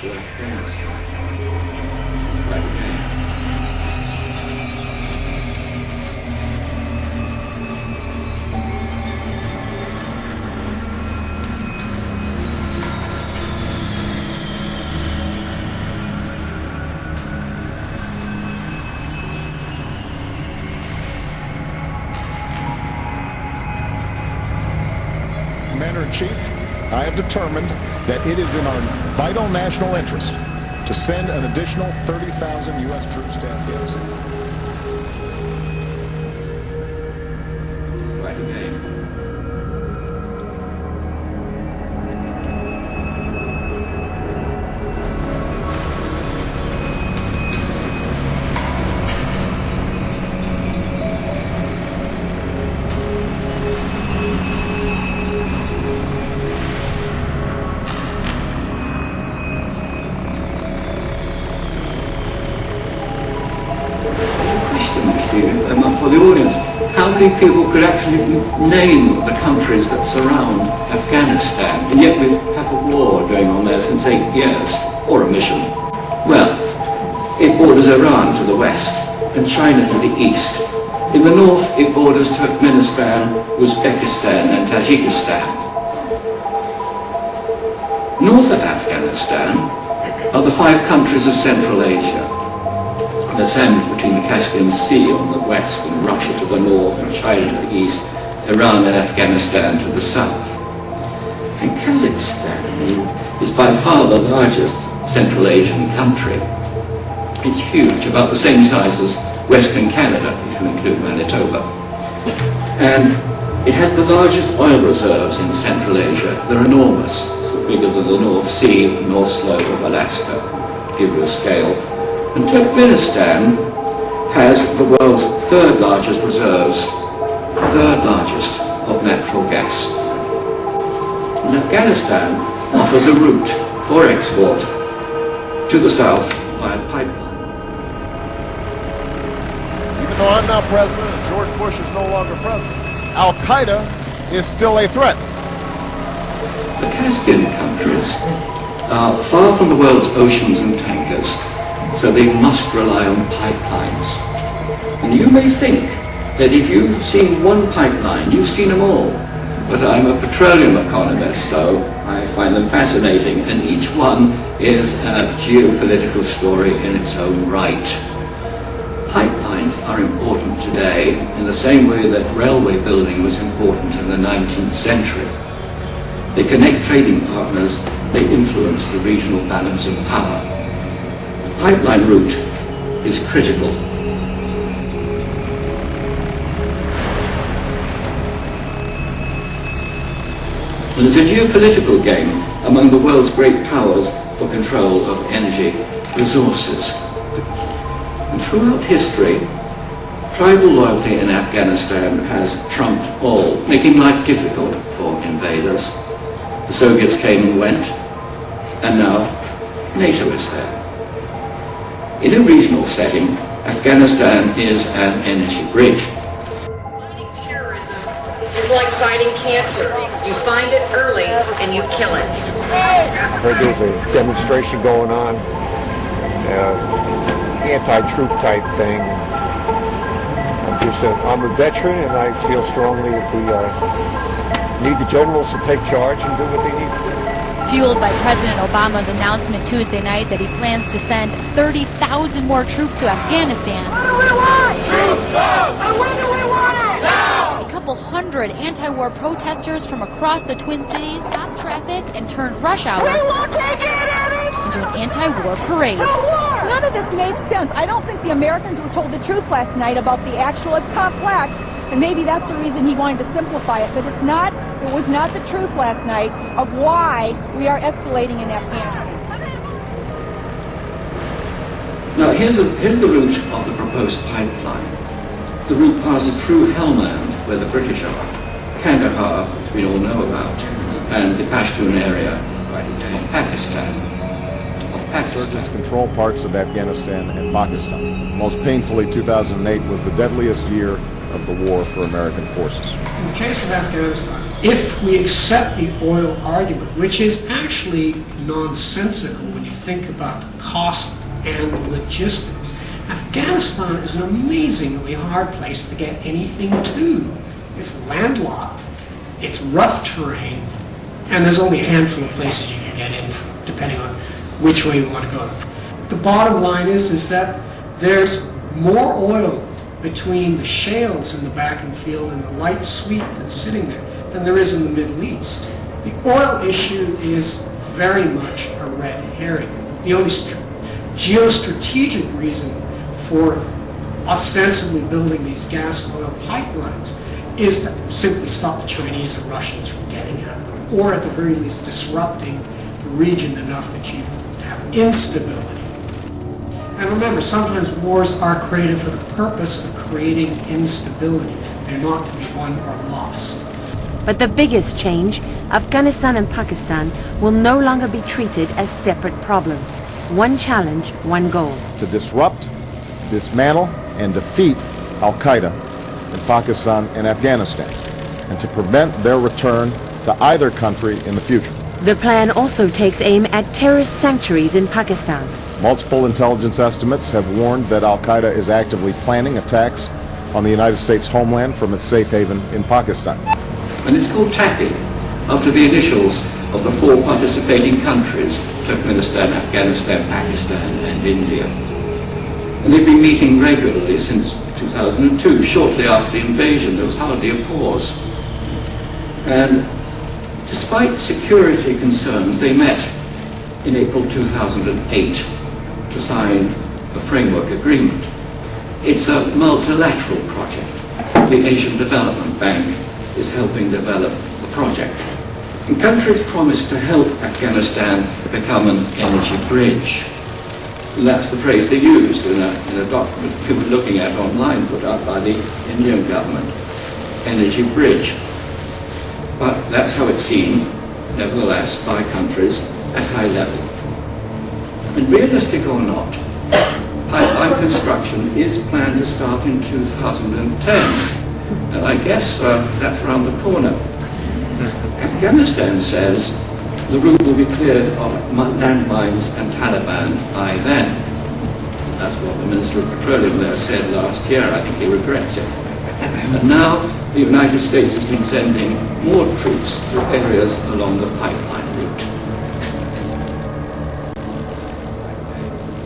to Afghanistan. It's quite a game. Commander-in-Chief, I have determined that it is in our vital national interest to send an additional 30,000 U.S. troops to Afghanistan. It's quite a game. For the audience, how many people could actually name the countries that surround Afghanistan, and yet we have a war going on there since 8 years, or a mission? Well, it borders Iran to the west and China to the east. In the north, it borders Turkmenistan, Uzbekistan and Tajikistan. North of Afghanistan are the 5 countries of Central Asia. The sandwich between the Caspian Sea on the west and Russia to the north and China to the east, Iran and Afghanistan to the south. And Kazakhstan is by far the largest Central Asian country. It's huge, about the same size as Western Canada, if you include Manitoba. And it has the largest oil reserves in Central Asia. They're enormous, so bigger than the North Sea, North Slope of Alaska, to give you a scale. And Turkmenistan has the world's 3rd largest reserves, 3rd largest of natural gas. And Afghanistan offers a route for export to the south via pipeline. Even though I'm now president and George Bush is no longer president, Al-Qaeda is still a threat. The Caspian countries are far from the world's oceans and tankers, so they must rely on pipelines. And you may think that if you've seen one pipeline, you've seen them all. But I'm a petroleum economist, so I find them fascinating, and each one is a geopolitical story in its own right. Pipelines are important today in the same way that railway building was important in the 19th century. They connect trading partners, they influence the regional balance of power. Pipeline route is critical. And it's a geopolitical game among the world's great powers for control of energy resources. And throughout history, tribal loyalty in Afghanistan has trumped all, making life difficult for invaders. The Soviets came and went, and now NATO is there. In a regional setting, Afghanistan is an energy bridge. Fighting terrorism is like fighting cancer. You find it early and you kill it. I heard there was a demonstration going on, anti-troop type thing. I'm a veteran, and I feel strongly that we need the generals to take charge and do what they need to do. Fueled by President Obama's announcement Tuesday night that he plans to send 30,000 more troops to Afghanistan. What do we want? Troops out! And when do we want it? Now! A couple hundred anti-war protesters from across the Twin Cities stopped traffic and turned rush hour We won't take it anymore! into an anti-war parade. None of this made sense. I don't think the Americans were told the truth last night about the actual. It's complex, and maybe that's the reason he wanted to simplify it, but it's not. It was not the truth last night of why we are escalating in Afghanistan. Now here's the route of the proposed pipeline. The route passes through Helmand, where the British are, Kandahar, which we all know about, and the Pashtun area of Pakistan. Insurgents control parts of Afghanistan and Pakistan. Most painfully, 2008 was the deadliest year of the war for American forces. In the case of Afghanistan, if we accept the oil argument, which is actually nonsensical when you think about the cost and logistics. Afghanistan is an amazingly hard place to get anything to. It's landlocked, it's rough terrain, and there's only a handful of places you can get in, depending on which way you want to go. The bottom line is that there's more oil between the shales in the Bakken field and the light sweet that's sitting there than there is in the Middle East. The oil issue is very much a red herring. The only geostrategic reason for ostensibly building these gas and oil pipelines is to simply stop the Chinese and Russians from getting at them, or at the very least disrupting the region enough that you have instability. And remember, sometimes wars are created for the purpose of creating instability. They're not to be won or lost. But the biggest change, Afghanistan and Pakistan will no longer be treated as separate problems. One challenge, one goal. To disrupt, dismantle, and defeat Al-Qaeda in Pakistan and Afghanistan, and to prevent their return to either country in the future. The plan also takes aim at terrorist sanctuaries in Pakistan. Multiple intelligence estimates have warned that Al-Qaeda is actively planning attacks on the United States homeland from its safe haven in Pakistan. And it's called TAPI, after the initials of the 4 participating countries, Turkmenistan, Afghanistan, Pakistan, and India. And they've been meeting regularly since 2002. Shortly after the invasion, there was hardly a pause. And despite security concerns, they met in April 2008 to sign a framework agreement. It's a multilateral project. The Asian Development Bank is helping develop the project. And countries promised to help Afghanistan become an energy bridge. And that's the phrase they used in a document we were looking at online put out by the Indian government. Energy bridge. But that's how it's seen, nevertheless, by countries at high level. And realistic or not, pipeline construction is planned to start in 2010. And I guess that's around the corner. Afghanistan says the route will be cleared of landmines and Taliban by then. That's what the Minister of Petroleum there said last year. I think he regrets it. And now the United States has been sending more troops to areas along the pipeline route.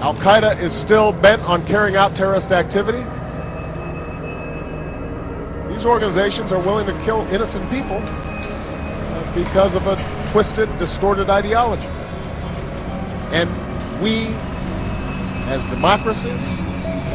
Al-Qaeda is still bent on carrying out terrorist activity. These organizations are willing to kill innocent people because of a twisted, distorted ideology. And we, as democracies,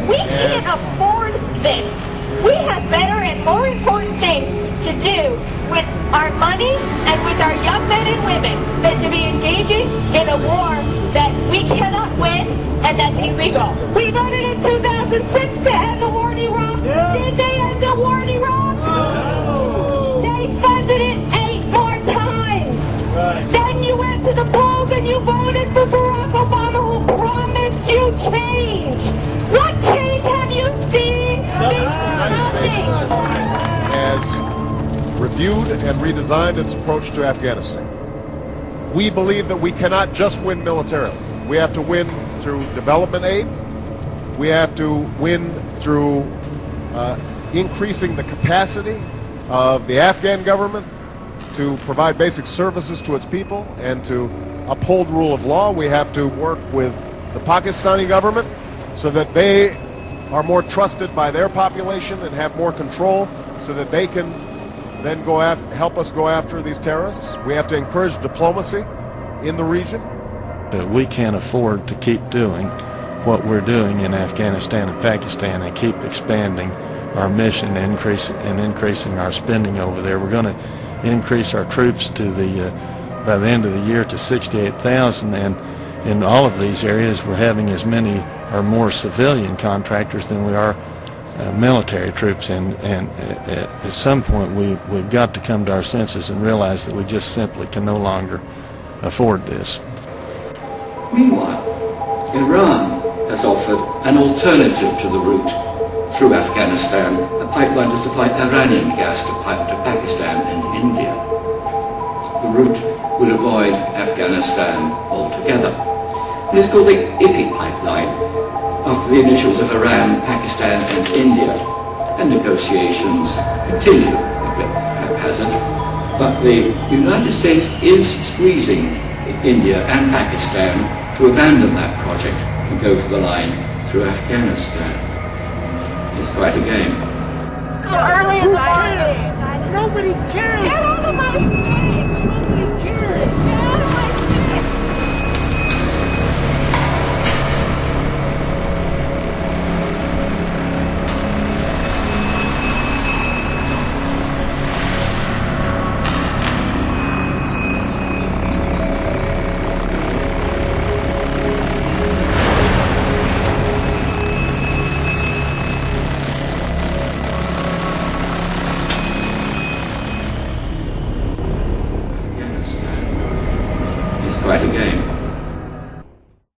We can't afford this. We have better and more important things to do with our money and with our young men and women than to be engaging in a war that we cannot win and that's illegal. We voted in 2006 to end the war in Iraq. Yes. Did they end the war in Iraq? No. They funded it 8 more times. Right. Then you went to the polls and you voted for Barack Obama, who promised you change. What change have you seen? The United States has reviewed and redesigned its approach to Afghanistan. We believe that we cannot just win militarily. We have to win through development aid. We have to win through increasing the capacity of the Afghan government to provide basic services to its people and to uphold rule of law. We have to work with the Pakistani government so that they are more trusted by their population and have more control so that they can then help us go after these terrorists. We have to encourage diplomacy in the region. We can't afford to keep doing what we're doing in Afghanistan and Pakistan and keep expanding our mission and increasing our spending over there. We're going to increase our troops to by the end of the year to 68,000, and in all of these areas we're having as many or more civilian contractors than we are military troops, and at some point we've got to come to our senses and realize that we just simply can no longer afford this. Meanwhile, Iran has offered an alternative to the route through Afghanistan, a pipeline to supply Iranian gas to Pakistan and India. The route would avoid Afghanistan altogether. And it's called the IPI pipeline, after the initials of Iran, Pakistan and India. And negotiations continue a bit haphazard, but the United States is squeezing India and Pakistan to abandon that project and go for the line through Afghanistan. It's quite a game. Early as I see. Nobody cares. Get out of my